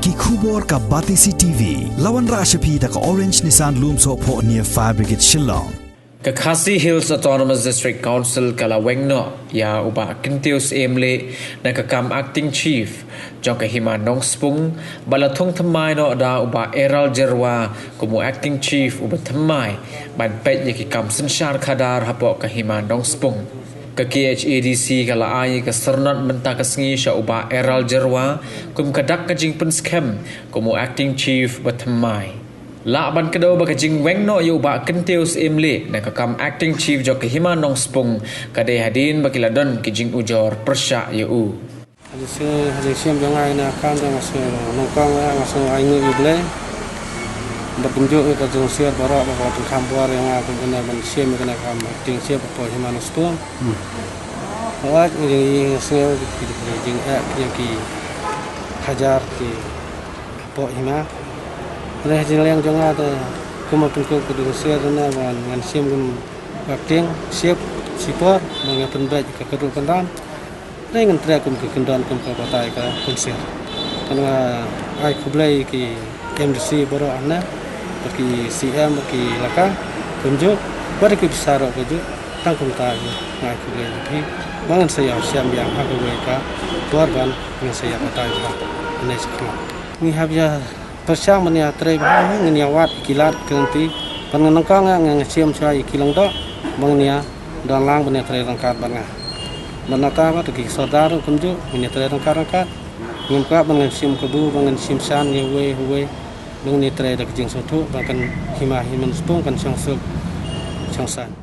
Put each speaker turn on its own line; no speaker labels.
ki khubor ka Batisi TV lawan ra shapi da ka Orange Nissan Lumso pho near Fire Brigade Shillong
ka Khasi Hills Autonomous District Council kala wengno ya uba kintius emle na ka kam acting chief jong ka Himanong Spung balathong thamai no da uba Eral Jerwa kumu acting chief uba thamai ban pet ye ki kam sanshar khadar hapo ka Himanong Spung ka KHADC kala ai ka sernat menta ka sngi sha uba Eral Jerwa kum kadak ka jing pen scam kumu acting chief uba thamai la ban kedo ba kajing weng no yu ba kenteus emle na ka kam acting chief jo ke Himanong Spung kade hadin bakiladon kijing ujor persya yu
hadi siam jangai na kam da mas nongkang mas ai ngi ible bertunjuk ke jong siar barak ba ka kampuar yang aku kena ban siam kena kam acting chief po Himanong Spung awak ngi sel kijing ki hajar ki po hima oleh yang jangan ada kemampuan kedua dan dengan siap acting siap sipor mengapen baik ke kedua kendan dengan terakum ke kendan ke partai ke konser karena ai kublai ki MDC baru ana bagi CM bagi laka tunjuk pada ke besar ke tangkum tai ai kublai tapi bangan saya siam yang aku mereka tuarban dengan saya partai ini sekarang ini habis persang menia trei bang ngenia wat kilat kenti panganangkang ngang siam sai kilang do mangnia dalang menia trei rangkat banga manata ba ki sodar kunju menia trei rangkat ngimka bangan sim kebu bangan sim san ngewe huwe mangnia trei dak jing sotu bahkan Himanong Spung kan sang san